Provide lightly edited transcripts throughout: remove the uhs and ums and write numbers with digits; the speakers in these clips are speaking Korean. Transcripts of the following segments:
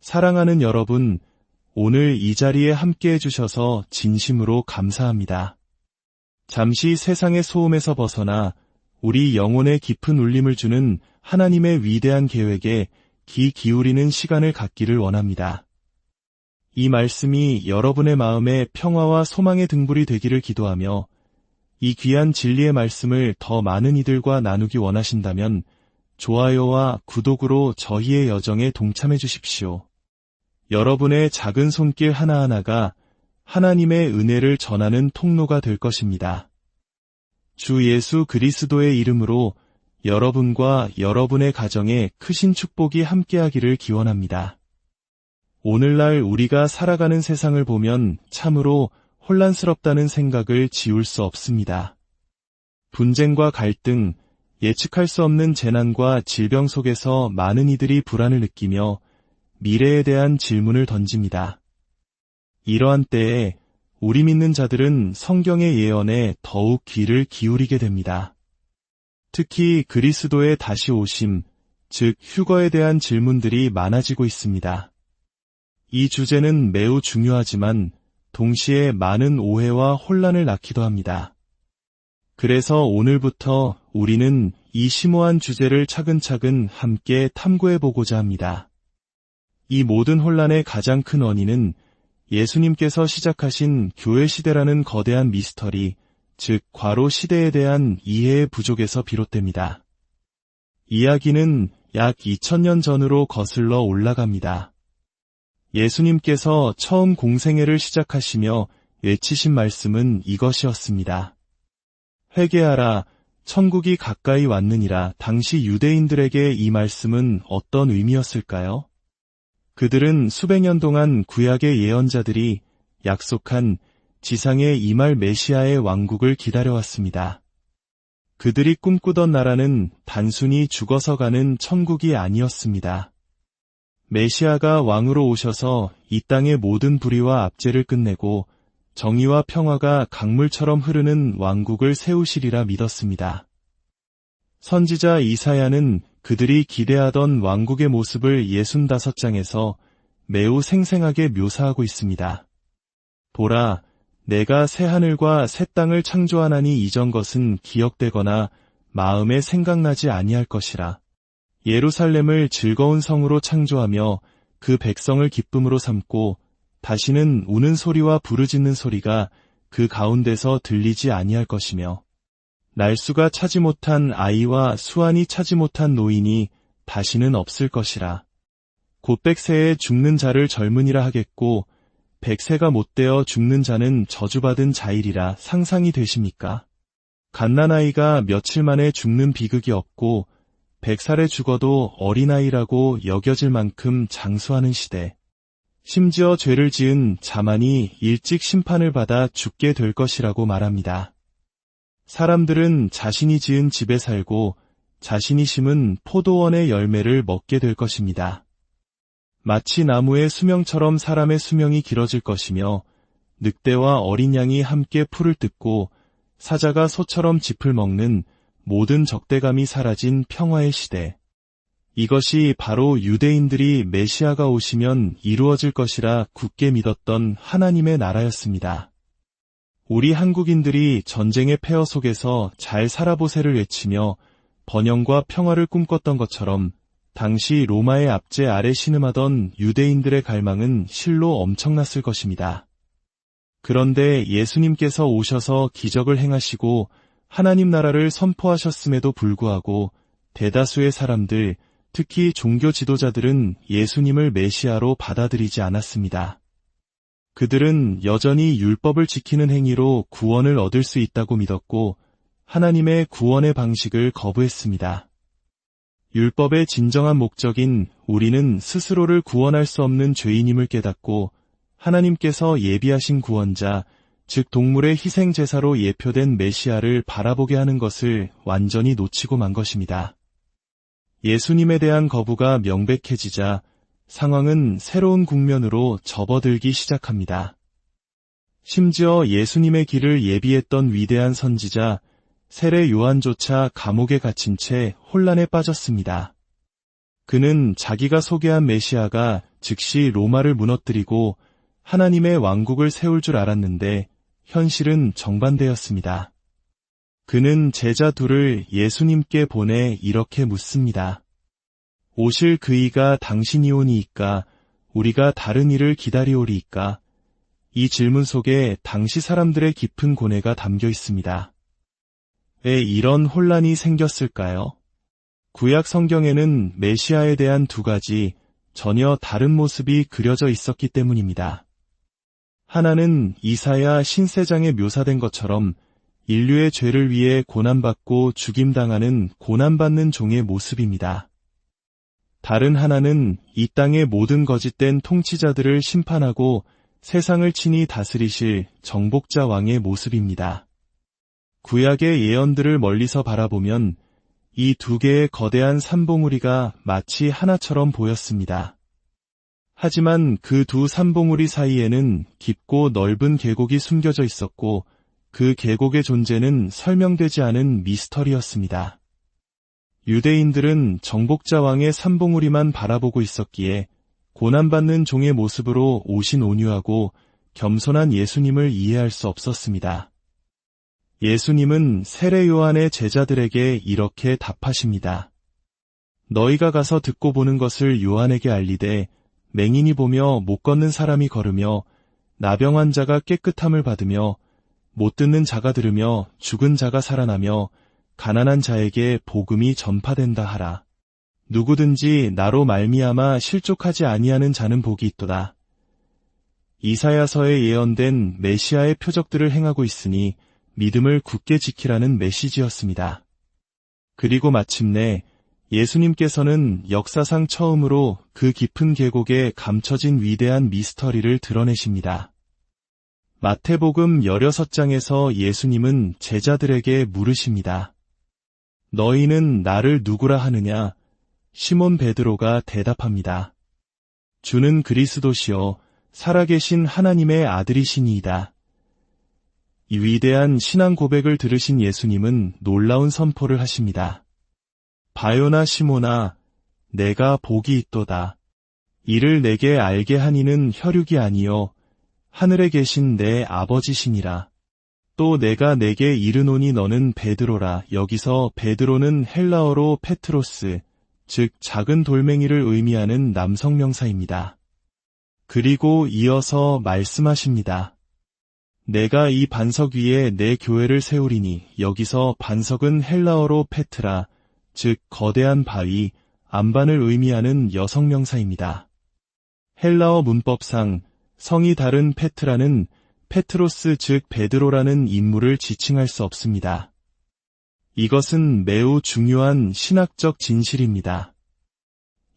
사랑하는 여러분, 오늘 이 자리에 함께 해주셔서 진심으로 감사합니다. 잠시 세상의 소음에서 벗어나 우리 영혼에 깊은 울림을 주는 하나님의 위대한 계획에 귀 기울이는 시간을 갖기를 원합니다. 이 말씀이 여러분의 마음에 평화와 소망의 등불이 되기를 기도하며 이 귀한 진리의 말씀을 더 많은 이들과 나누기 원하신다면 좋아요와 구독으로 저희의 여정에 동참해 주십시오. 여러분의 작은 손길 하나하나가 하나님의 은혜를 전하는 통로가 될 것입니다. 주 예수 그리스도의 이름으로 여러분과 여러분의 가정에 크신 축복이 함께하기를 기원합니다. 오늘날 우리가 살아가는 세상을 보면 참으로 혼란스럽다는 생각을 지울 수 없습니다. 분쟁과 갈등, 예측할 수 없는 재난과 질병 속에서 많은 이들이 불안을 느끼며 미래에 대한 질문을 던집니다. 이러한 때에 우리 믿는 자들은 성경의 예언에 더욱 귀를 기울이게 됩니다. 특히 그리스도의 다시 오심, 즉 휴거에 대한 질문들이 많아지고 있습니다. 이 주제는 매우 중요하지만 동시에 많은 오해와 혼란을 낳기도 합니다. 그래서 오늘부터 우리는 이 심오한 주제를 차근차근 함께 탐구해보고자 합니다. 이 모든 혼란의 가장 큰 원인은 예수님께서 시작하신 교회 시대라는 거대한 미스터리, 즉 과로 시대에 대한 이해의 부족에서 비롯됩니다. 이야기는 약 2000년 전으로 거슬러 올라갑니다. 예수님께서 처음 공생애를 시작하시며 외치신 말씀은 이것이었습니다. 회개하라, 천국이 가까이 왔느니라. 당시 유대인들에게 이 말씀은 어떤 의미였을까요? 그들은 수백 년 동안 구약의 예언자들이 약속한 지상에 임할 메시아의 왕국을 기다려왔습니다. 그들이 꿈꾸던 나라는 단순히 죽어서 가는 천국이 아니었습니다. 메시아가 왕으로 오셔서 이 땅의 모든 불의와 압제를 끝내고 정의와 평화가 강물처럼 흐르는 왕국을 세우시리라 믿었습니다. 선지자 이사야는 그들이 기대하던 왕국의 모습을 65장에서 매우 생생하게 묘사하고 있습니다. 보라, 내가 새 하늘과 새 땅을 창조하나니 이전 것은 기억되거나 마음에 생각나지 아니할 것이라. 예루살렘을 즐거운 성으로 창조하며 그 백성을 기쁨으로 삼고 다시는 우는 소리와 부르짖는 소리가 그 가운데서 들리지 아니할 것이며 날수가 차지 못한 아이와 수완이 차지 못한 노인이 다시는 없을 것이라. 곧 백세에 죽는 자를 젊은이라 하겠고 백세가 못되어 죽는 자는 저주받은 자이리라. 상상이 되십니까? 갓난아이가 며칠 만에 죽는 비극이 없고 100살에 죽어도 어린아이라고 여겨질 만큼 장수하는 시대. 심지어 죄를 지은 자만이 일찍 심판을 받아 죽게 될 것이라고 말합니다. 사람들은 자신이 지은 집에 살고 자신이 심은 포도원의 열매를 먹게 될 것입니다. 마치 나무의 수명처럼 사람의 수명이 길어질 것이며 늑대와 어린 양이 함께 풀을 뜯고 사자가 소처럼 짚을 먹는 모든 적대감이 사라진 평화의 시대. 이것이 바로 유대인들이 메시아가 오시면 이루어질 것이라 굳게 믿었던 하나님의 나라였습니다. 우리 한국인들이 전쟁의 폐허 속에서 잘 살아보세를 외치며 번영과 평화를 꿈꿨던 것처럼 당시 로마의 압제 아래 신음하던 유대인들의 갈망은 실로 엄청났을 것입니다. 그런데 예수님께서 오셔서 기적을 행하시고 하나님 나라를 선포하셨음에도 불구하고 대다수의 사람들, 특히 종교 지도자들은 예수님을 메시아로 받아들이지 않았습니다. 그들은 여전히 율법을 지키는 행위로 구원을 얻을 수 있다고 믿었고 하나님의 구원의 방식을 거부했습니다. 율법의 진정한 목적인 우리는 스스로를 구원할 수 없는 죄인임을 깨닫고 하나님께서 예비하신 구원자, 즉 동물의 희생 제사로 예표된 메시아를 바라보게 하는 것을 완전히 놓치고 만 것입니다. 예수님에 대한 거부가 명백해지자 상황은 새로운 국면으로 접어들기 시작합니다. 심지어 예수님의 길을 예비했던 위대한 선지자 세례 요한조차 감옥에 갇힌 채 혼란에 빠졌습니다. 그는 자기가 소개한 메시아가 즉시 로마를 무너뜨리고 하나님의 왕국을 세울 줄 알았는데 현실은 정반대였습니다. 그는 제자 둘을 예수님께 보내 이렇게 묻습니다. 오실 그이가 당신이오니이까 우리가 다른 이를 기다리오리이까? 이 질문 속에 당시 사람들의 깊은 고뇌가 담겨 있습니다. 왜 이런 혼란이 생겼을까요? 구약 성경에는 메시아에 대한 두 가지 전혀 다른 모습이 그려져 있었기 때문입니다. 하나는 이사야 신세장에 묘사된 것처럼 인류의 죄를 위해 고난받고 죽임당하는 고난받는 종의 모습입니다. 다른 하나는 이 땅의 모든 거짓된 통치자들을 심판하고 세상을 친히 다스리실 정복자 왕의 모습입니다. 구약의 예언들을 멀리서 바라보면 이 두 개의 거대한 산봉우리가 마치 하나처럼 보였습니다. 하지만 그 두 산봉우리 사이에는 깊고 넓은 계곡이 숨겨져 있었고 그 계곡의 존재는 설명되지 않은 미스터리였습니다. 유대인들은 정복자 왕의 산봉우리만 바라보고 있었기에 고난받는 종의 모습으로 오신 온유하고 겸손한 예수님을 이해할 수 없었습니다. 예수님은 세례 요한의 제자들에게 이렇게 답하십니다. 너희가 가서 듣고 보는 것을 요한에게 알리되 맹인이 보며 못 걷는 사람이 걸으며 나병 환자가 깨끗함을 받으며 못 듣는 자가 들으며 죽은 자가 살아나며 가난한 자에게 복음이 전파된다 하라. 누구든지 나로 말미암아 실족하지 아니하는 자는 복이 있도다. 이사야서에 예언된 메시아의 표적들을 행하고 있으니 믿음을 굳게 지키라는 메시지였습니다. 그리고 마침내 예수님께서는 역사상 처음으로 그 깊은 계곡에 감춰진 위대한 미스터리를 드러내십니다. 마태복음 16장에서 예수님은 제자들에게 물으십니다. 너희는 나를 누구라 하느냐? 시몬 베드로가 대답합니다. 주는 그리스도시요 살아계신 하나님의 아들이시니이다. 이 위대한 신앙 고백을 들으신 예수님은 놀라운 선포를 하십니다. 바요나 시몬아, 내가 복이 있도다. 이를 내게 알게 하니는 혈육이 아니요 하늘에 계신 내 아버지시니라. 또 내가 내게 이르노니 너는 베드로라. 여기서 베드로는 헬라어로 페트로스, 즉 작은 돌멩이를 의미하는 남성명사입니다. 그리고 이어서 말씀하십니다. 내가 이 반석 위에 내 교회를 세우리니. 여기서 반석은 헬라어로 페트라, 즉 거대한 바위, 안반을 의미하는 여성명사입니다. 헬라어 문법상 성이 다른 페트라는 페트로스 즉 베드로라는 인물을 지칭할 수 없습니다. 이것은 매우 중요한 신학적 진실입니다.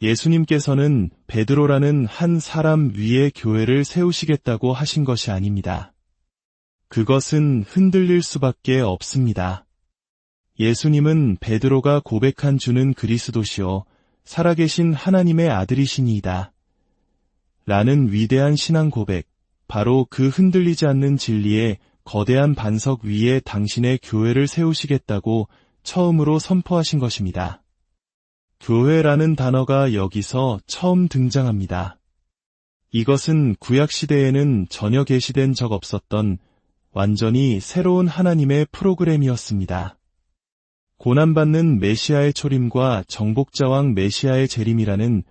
예수님께서는 베드로라는 한 사람 위에 교회를 세우시겠다고 하신 것이 아닙니다. 그것은 흔들릴 수밖에 없습니다. 예수님은 베드로가 고백한 주는 그리스도시요 살아계신 하나님의 아들이시니이다. 라는 위대한 신앙 고백, 바로 그 흔들리지 않는 진리의 거대한 반석 위에 당신의 교회를 세우시겠다고 처음으로 선포하신 것입니다. 교회라는 단어가 여기서 처음 등장합니다. 이것은 구약시대에는 전혀 계시된 적 없었던 완전히 새로운 하나님의 프로그램이었습니다. 고난받는 메시아의 초림과 정복자왕 메시아의 재림이라는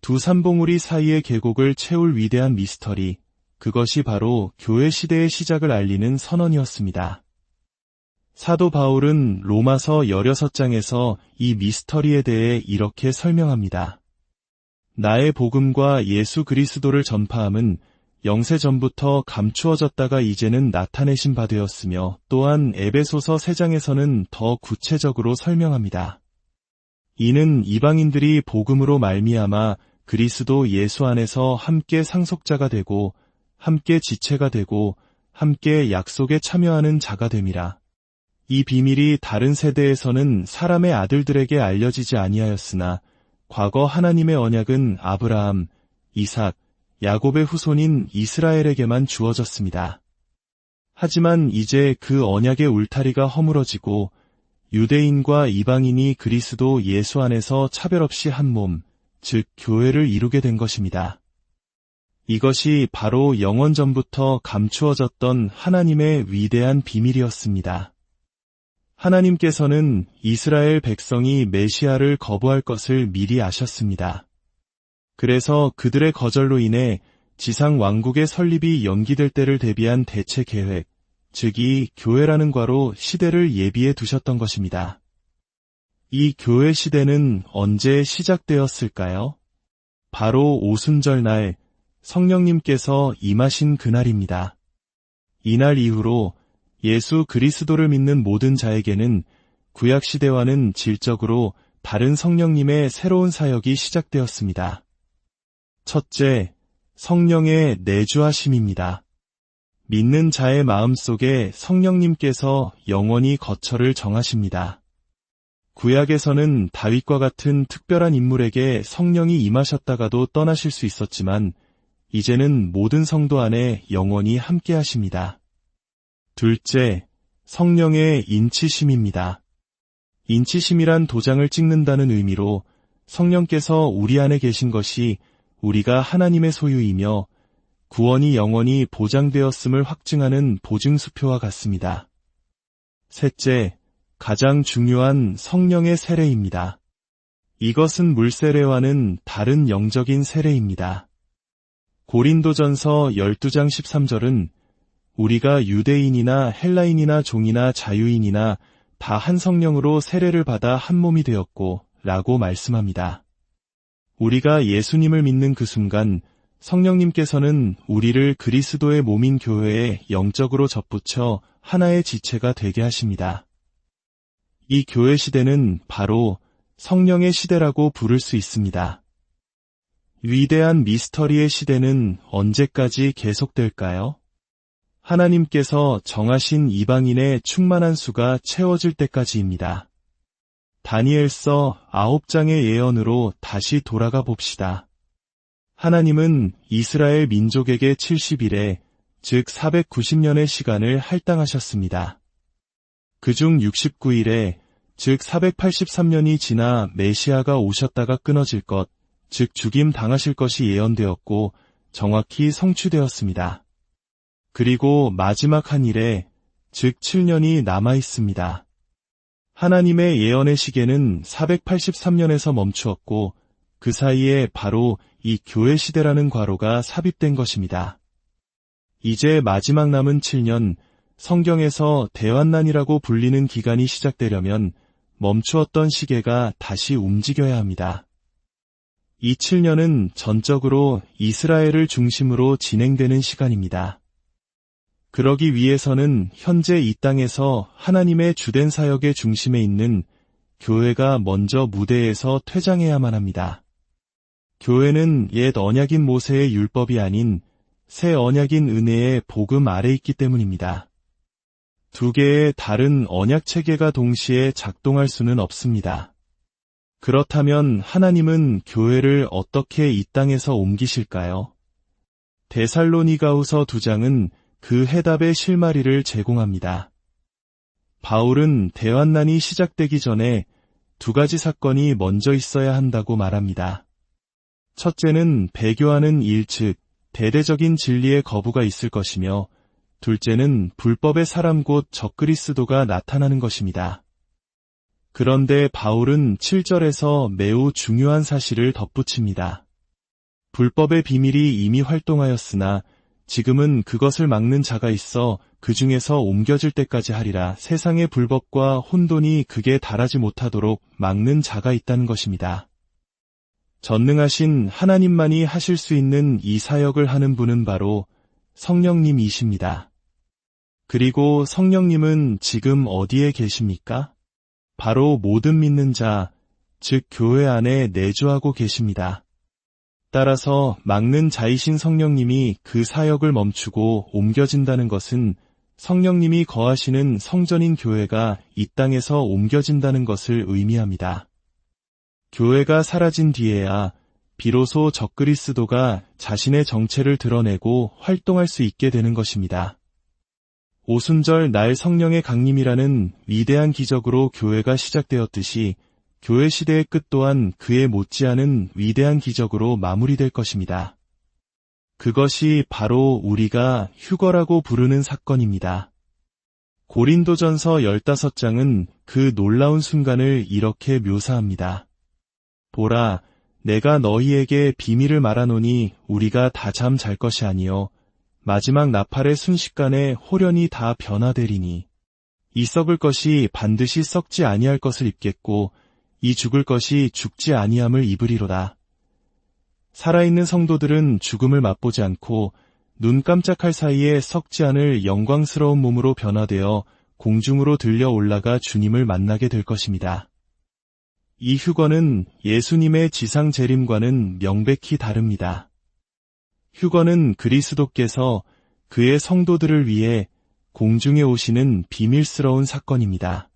두 산봉우리 사이의 계곡을 채울 위대한 미스터리, 그것이 바로 교회 시대의 시작을 알리는 선언이었습니다. 사도 바울은 로마서 16장에서 이 미스터리에 대해 이렇게 설명합니다. 나의 복음과 예수 그리스도를 전파함은 영세 전부터 감추어졌다가 이제는 나타내신 바 되었으며 또한 에베소서 3장에서는 더 구체적으로 설명합니다. 이는 이방인들이 복음으로 말미암아 그리스도 예수 안에서 함께 상속자가 되고 함께 지체가 되고 함께 약속에 참여하는 자가 됨이라. 이 비밀이 다른 세대에서는 사람의 아들들에게 알려지지 아니하였으나 과거 하나님의 언약은 아브라함, 이삭, 야곱의 후손인 이스라엘에게만 주어졌습니다. 하지만 이제 그 언약의 울타리가 허물어지고 유대인과 이방인이 그리스도 예수 안에서 차별 없이 한 몸, 즉 교회를 이루게 된 것입니다. 이것이 바로 영원 전부터 감추어졌던 하나님의 위대한 비밀이었습니다. 하나님께서는 이스라엘 백성이 메시아를 거부할 것을 미리 아셨습니다. 그래서 그들의 거절로 인해 지상 왕국의 설립이 연기될 때를 대비한 대체 계획, 즉 이 교회라는 과로 시대를 예비해 두셨던 것입니다. 이 교회 시대는 언제 시작되었을까요? 바로 오순절 날 성령님께서 임하신 그날입니다. 이날 이후로 예수 그리스도를 믿는 모든 자에게는 구약 시대와는 질적으로 다른 성령님의 새로운 사역이 시작되었습니다. 첫째, 성령의 내주하심입니다. 믿는 자의 마음속에 성령님께서 영원히 거처를 정하십니다. 구약에서는 다윗과 같은 특별한 인물에게 성령이 임하셨다가도 떠나실 수 있었지만 이제는 모든 성도 안에 영원히 함께 하십니다. 둘째, 성령의 인치심입니다. 인치심이란 도장을 찍는다는 의미로 성령께서 우리 안에 계신 것이 우리가 하나님의 소유이며 구원이 영원히 보장되었음을 확증하는 보증수표와 같습니다. 셋째, 가장 중요한 성령의 세례입니다. 이것은 물세례와는 다른 영적인 세례입니다. 고린도전서 12장 13절은 우리가 유대인이나 헬라인이나 종이나 자유인이나 다 한 성령으로 세례를 받아 한 몸이 되었고 라고 말씀합니다. 우리가 예수님을 믿는 그 순간 성령님께서는 우리를 그리스도의 몸인 교회에 영적으로 접붙여 하나의 지체가 되게 하십니다. 이 교회 시대는 바로 성령의 시대라고 부를 수 있습니다. 위대한 미스터리의 시대는 언제까지 계속될까요? 하나님께서 정하신 이방인의 충만한 수가 채워질 때까지입니다. 다니엘서 9장의 예언으로 다시 돌아가 봅시다. 하나님은 이스라엘 민족에게 70일에, 즉 490년의 시간을 할당하셨습니다. 그중 69일에, 즉 483년이 지나 메시아가 오셨다가 끊어질 것, 즉 죽임 당하실 것이 예언되었고 정확히 성취되었습니다. 그리고 마지막 한 일에, 즉 7년이 남아 있습니다. 하나님의 예언의 시계는 483년에서 멈추었고 그 사이에 바로 이 교회 시대라는 괄호가 삽입된 것입니다. 이제 마지막 남은 7년, 성경에서 대환난이라고 불리는 기간이 시작되려면 멈추었던 시계가 다시 움직여야 합니다. 이 7년은 전적으로 이스라엘을 중심으로 진행되는 시간입니다. 그러기 위해서는 현재 이 땅에서 하나님의 주된 사역의 중심에 있는 교회가 먼저 무대에서 퇴장해야만 합니다. 교회는 옛 언약인 모세의 율법이 아닌 새 언약인 은혜의 복음 아래 있기 때문입니다. 두 개의 다른 언약 체계가 동시에 작동할 수는 없습니다. 그렇다면 하나님은 교회를 어떻게 이 땅에서 옮기실까요? 데살로니가후서 2장은 그 해답의 실마리를 제공합니다. 바울은 대환난이 시작되기 전에 두 가지 사건이 먼저 있어야 한다고 말합니다. 첫째는 배교하는 일, 즉 대대적인 진리의 거부가 있을 것이며 둘째는 불법의 사람 곧 적그리스도가 나타나는 것입니다. 그런데 바울은 7절에서 매우 중요한 사실을 덧붙입니다. 불법의 비밀이 이미 활동하였으나 지금은 그것을 막는 자가 있어 그 중에서 옮겨질 때까지 하리라. 세상의 불법과 혼돈이 극에 달하지 못하도록 막는 자가 있다는 것입니다. 전능하신 하나님만이 하실 수 있는 이 사역을 하는 분은 바로 성령님이십니다. 그리고 성령님은 지금 어디에 계십니까? 바로 모든 믿는 자, 즉 교회 안에 내주하고 계십니다. 따라서 막는 자이신 성령님이 그 사역을 멈추고 옮겨진다는 것은 성령님이 거하시는 성전인 교회가 이 땅에서 옮겨진다는 것을 의미합니다. 교회가 사라진 뒤에야 비로소 적그리스도가 자신의 정체를 드러내고 활동할 수 있게 되는 것입니다. 오순절 날 성령의 강림이라는 위대한 기적으로 교회가 시작되었듯이 교회 시대의 끝 또한 그에 못지않은 위대한 기적으로 마무리될 것입니다. 그것이 바로 우리가 휴거라고 부르는 사건입니다. 고린도전서 15장은 그 놀라운 순간을 이렇게 묘사합니다. 보라, 내가 너희에게 비밀을 말하노니 우리가 다 잠 잘 것이 아니요 마지막 나팔의 순식간에 홀연히 다 변화되리니 이 썩을 것이 반드시 썩지 아니할 것을 입겠고 이 죽을 것이 죽지 아니함을 입으리로다. 살아있는 성도들은 죽음을 맛보지 않고 눈 깜짝할 사이에 썩지 않을 영광스러운 몸으로 변화되어 공중으로 들려 올라가 주님을 만나게 될 것입니다. 이 휴거는 예수님의 지상 재림과는 명백히 다릅니다. 휴거는 그리스도께서 그의 성도들을 위해 공중에 오시는 비밀스러운 사건입니다.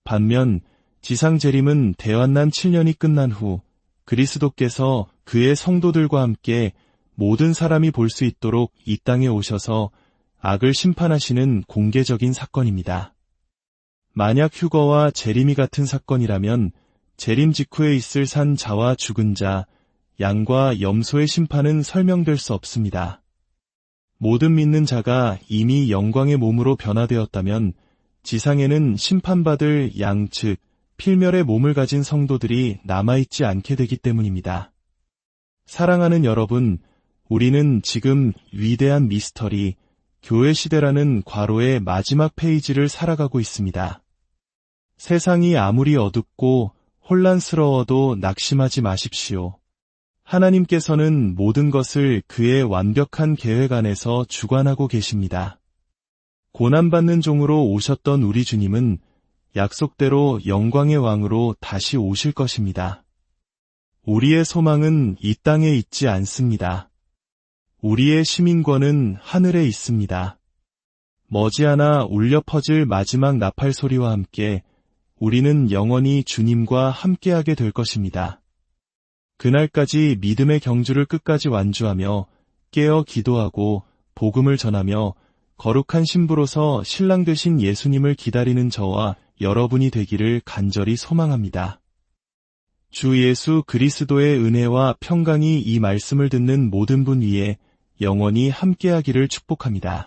반면 지상 재림은 대환난 7년이 끝난 후 그리스도께서 그의 성도들과 함께 모든 사람이 볼 수 있도록 이 땅에 오셔서 악을 심판하시는 공개적인 사건입니다. 만약 휴거와 재림이 같은 사건이라면 재림 직후에 있을 산 자와 죽은 자, 양과 염소의 심판은 설명될 수 없습니다. 모든 믿는 자가 이미 영광의 몸으로 변화되었다면 지상에는 심판받을 양 즉 필멸의 몸을 가진 성도들이 남아있지 않게 되기 때문입니다. 사랑하는 여러분, 우리는 지금 위대한 미스터리, 교회 시대라는 괄호의 마지막 페이지를 살아가고 있습니다. 세상이 아무리 어둡고 혼란스러워도 낙심하지 마십시오. 하나님께서는 모든 것을 그의 완벽한 계획 안에서 주관하고 계십니다. 고난받는 종으로 오셨던 우리 주님은 약속대로 영광의 왕으로 다시 오실 것입니다. 우리의 소망은 이 땅에 있지 않습니다. 우리의 시민권은 하늘에 있습니다. 머지않아 울려 퍼질 마지막 나팔 소리와 함께 우리는 영원히 주님과 함께하게 될 것입니다. 그날까지 믿음의 경주를 끝까지 완주하며 깨어 기도하고 복음을 전하며 거룩한 신부로서 신랑 되신 예수님을 기다리는 저와 여러분이 되기를 간절히 소망합니다. 주 예수 그리스도의 은혜와 평강이 이 말씀을 듣는 모든 분 위에 영원히 함께하기를 축복합니다.